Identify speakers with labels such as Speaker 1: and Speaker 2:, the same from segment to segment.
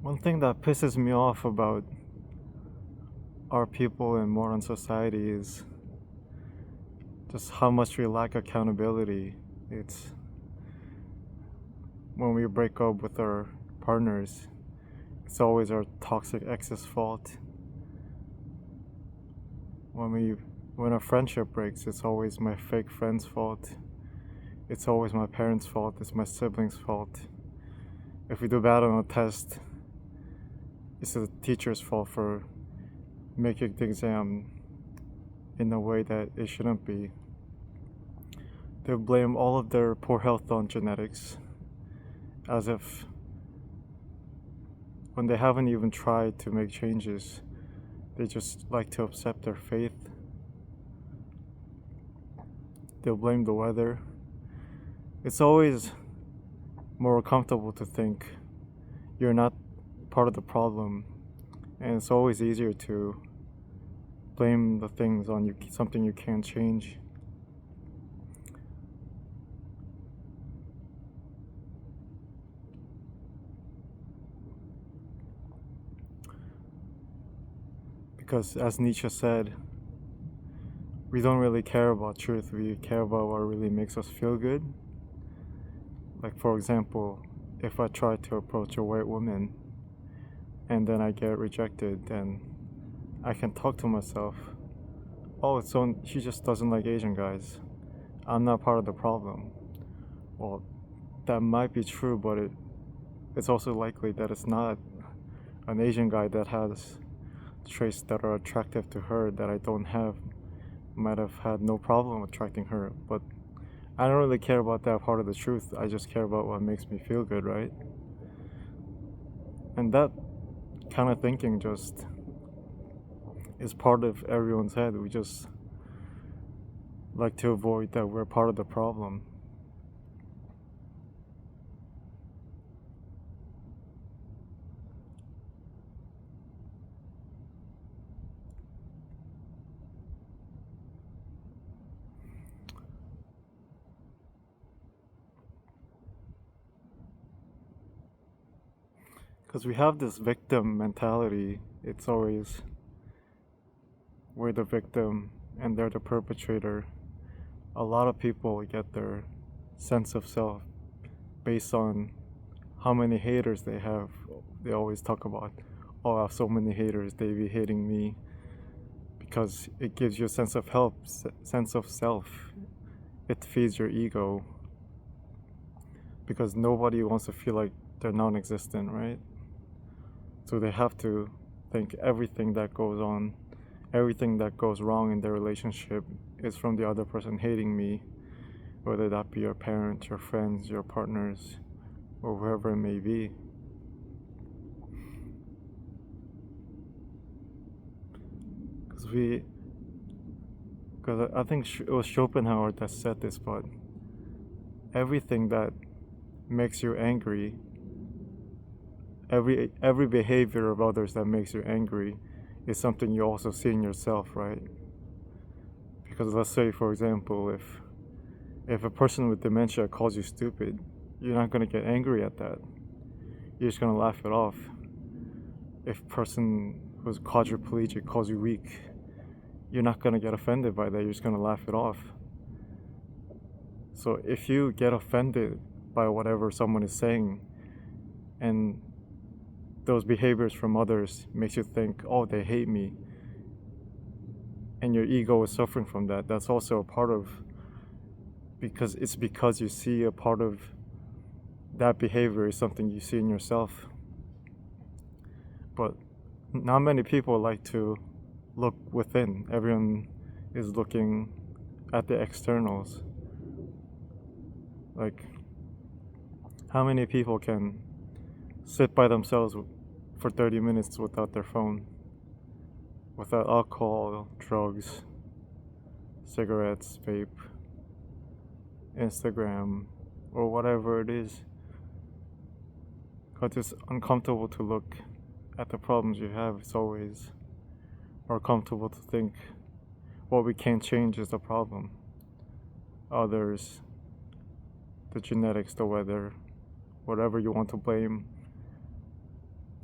Speaker 1: One thing that pisses me off about our people in modern society is just how much we lack accountability. It's when we break up with our partners, it's always our toxic ex's fault. When a friendship breaks, it's always my fake friend's fault. It's always my parents' fault. It's my siblings' fault. If we do bad on a test, it's the teacher's fault for making the exam in a way that it shouldn't be. They blame all of their poor health on genetics, as if when they haven't even tried to make changes, they just like to accept their fate. They'll blame the weather. It's always more comfortable to think you're not part of the problem, and it's always easier to blame the things on you, something you can't change. Because as Nietzsche said, we don't really care about truth, we care about what really makes us feel good. Like, for example, if I try to approach a white woman and then I get rejected, then I can talk to myself, oh, she just doesn't like Asian guys. I'm not part of the problem. Well, that might be true, but it's also likely that it's not. An Asian guy that has traits that are attractive to her that I don't have might have had no problem attracting her, but I don't really care about that part of the truth. I just care about what makes me feel good, right? And that kind of thinking just is part of everyone's head. We just like to avoid that we're part of the problem. Because we have this victim mentality. It's always we're the victim and they're the perpetrator. A lot of people get their sense of self based on how many haters they have. They always talk about, oh, I have so many haters, they be hating me. Because it gives you a sense of sense of self. It feeds your ego. Because nobody wants to feel like they're non-existent, right? So they have to think everything that goes on, everything that goes wrong in their relationship is from the other person hating me, whether that be your parents, your friends, your partners, or whoever it may be. Because I think it was Schopenhauer that said this, but everything that makes you angry, every behavior of others that makes you angry is something you also see in yourself, right? Because let's say, for example, if a person with dementia calls you stupid, you're not going to get angry at that. You're just going to laugh it off. If a person who's quadriplegic calls you weak, you're not going to get offended by that. You're just going to laugh it off. So if you get offended by whatever someone is saying, and those behaviors from others makes you think, oh, they hate me, and your ego is suffering from that, that's also a part of, because you see a part of that behavior is something you see in yourself. But not many people like to look within. Everyone is looking at the externals. Like, how many people can sit by themselves for 30 minutes without their phone, without alcohol, drugs, cigarettes, vape, Instagram, or whatever it is? Because it's uncomfortable to look at the problems you have. It's always more comfortable to think what we can't change is the problem. Others, the genetics, the weather, whatever you want to blame,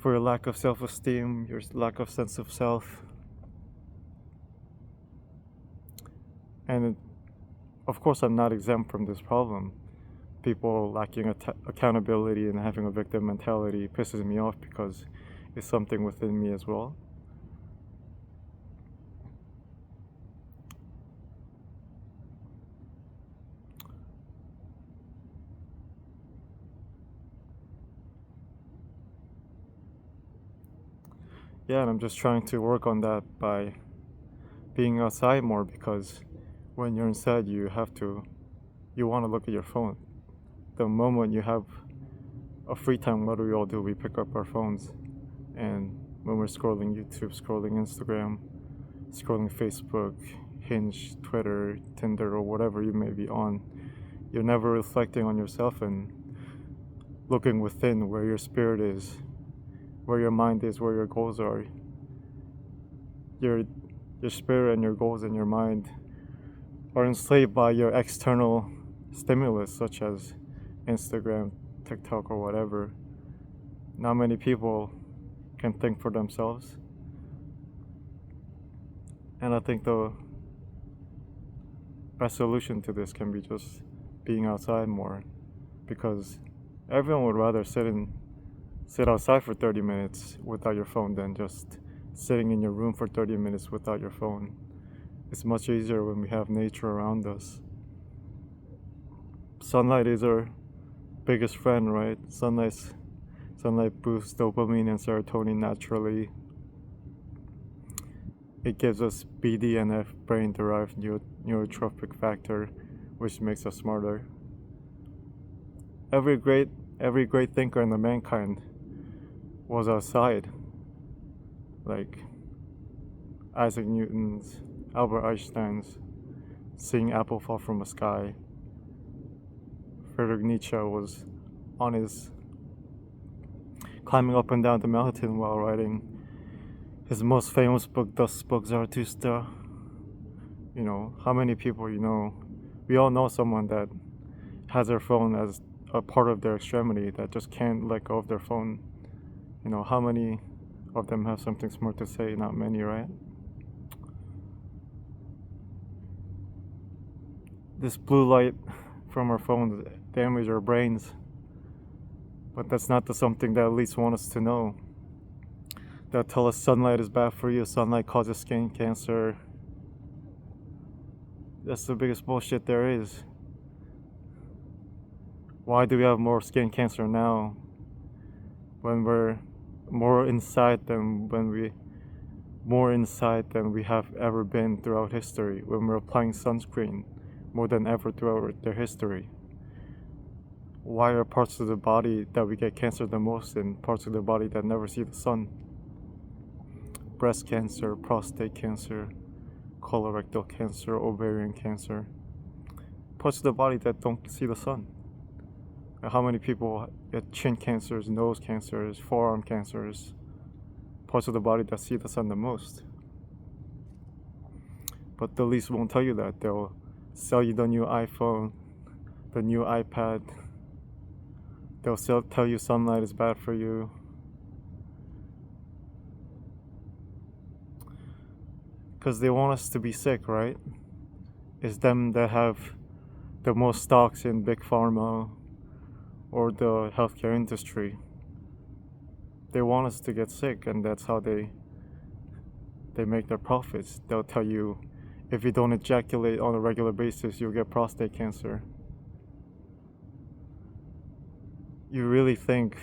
Speaker 1: for your lack of self-esteem, your lack of sense of self. And of course, I'm not exempt from this problem. People lacking accountability and having a victim mentality pisses me off because it's something within me as well. Yeah, and I'm just trying to work on that by being outside more, because when you're inside, you want to look at your phone. The moment you have a free time, what do we all do? We pick up our phones, and when we're scrolling YouTube, scrolling Instagram, scrolling Facebook, Hinge, Twitter, Tinder, or whatever you may be on, you're never reflecting on yourself and looking within where your spirit is, where your mind is, where your goals are. Your spirit and your goals and your mind are enslaved by your external stimulus, such as Instagram, TikTok, or whatever. Not many people can think for themselves. And I think the best solution to this can be just being outside more, because everyone would rather sit outside for 30 minutes without your phone than just sitting in your room for 30 minutes without your phone. It's much easier when we have nature around us. Sunlight is our biggest friend, right? Sunlight boosts dopamine and serotonin naturally. It gives us BDNF, brain-derived neurotrophic factor, which makes us smarter. Every great thinker in the mankind was outside, like Isaac Newton's, Albert Einstein's, seeing apple fall from a sky. Friedrich Nietzsche was on his climbing up and down the mountain while writing his most famous book, Thus Spoke Zarathustra. You know, how many people we all know someone that has their phone as a part of their extremity, that just can't let go of their phone. You know, how many of them have something smart to say? Not many, right? This blue light from our phones damage our brains, but that's not the something that elites want us to know. They'll tell us sunlight is bad for you, sunlight causes skin cancer. That's the biggest bullshit there is. Why do we have more skin cancer now, when we're more inside than we have ever been throughout history, when we're applying sunscreen more than ever throughout their history? Why are parts of the body that we get cancer the most in parts of the body that never see the sun? Breast cancer, prostate cancer, colorectal cancer, ovarian cancer. Parts of the body that don't see the sun. How many people get chin cancers, nose cancers, forearm cancers? Parts of the body that see the sun the most. But the elites won't tell you that. They'll sell you the new iPhone, the new iPad. They'll tell you sunlight is bad for you. Because they want us to be sick, right? It's them that have the most stocks in Big Pharma or the healthcare industry. They want us to get sick, and that's how they make their profits. They'll tell you, if you don't ejaculate on a regular basis, you'll get prostate cancer. You really think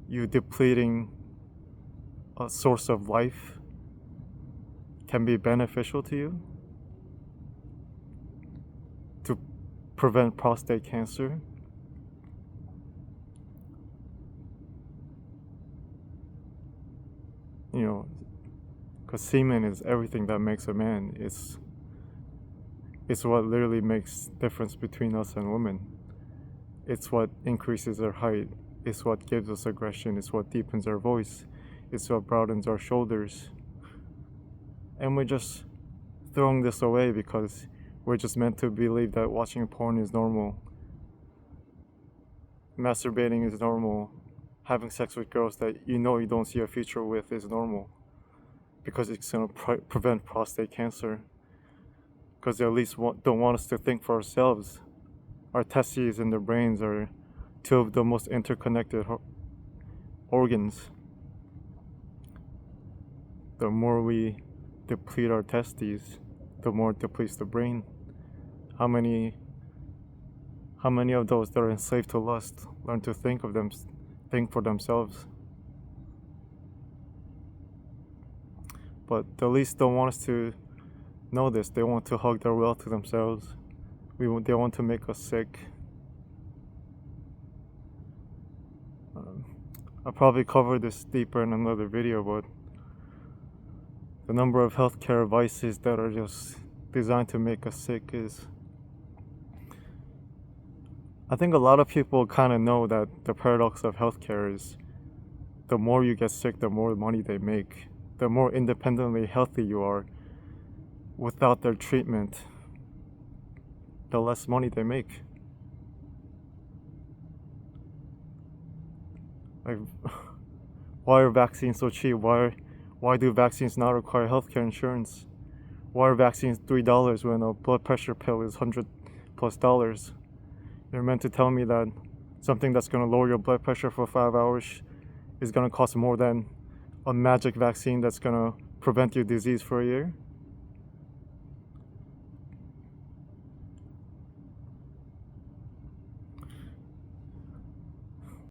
Speaker 1: you depleting a source of life can be beneficial to you? To prevent prostate cancer? You know, because semen is everything that makes a man. It's what literally makes difference between us and women. It's what increases our height. It's what gives us aggression. It's what deepens our voice. It's what broadens our shoulders. And we're just throwing this away because we're just meant to believe that watching porn is normal. Masturbating is normal. having sex with girls that you know you don't see a future with is normal, because it's going to prevent prostate cancer. Because they at least don't want us to think for ourselves. Our testes and the brains are two of the most interconnected organs. The more we deplete our testes, the more it depletes the brain. How many of those that are enslaved to lust learn to think for themselves? But the least don't want us to know this. They want to hug their wealth to themselves. They want to make us sick. I'll probably cover this deeper in another video, but the number of healthcare vices that are just designed to make us sick is... I think a lot of people kind of know that the paradox of healthcare is the more you get sick, the more money they make. The more independently healthy you are without their treatment, the less money they make. Like, why are vaccines so cheap? Why do vaccines not require healthcare insurance? Why are vaccines $3 when a blood pressure pill is $100+? You're meant to tell me that something that's going to lower your blood pressure for 5 hours is going to cost more than a magic vaccine that's going to prevent your disease for a year?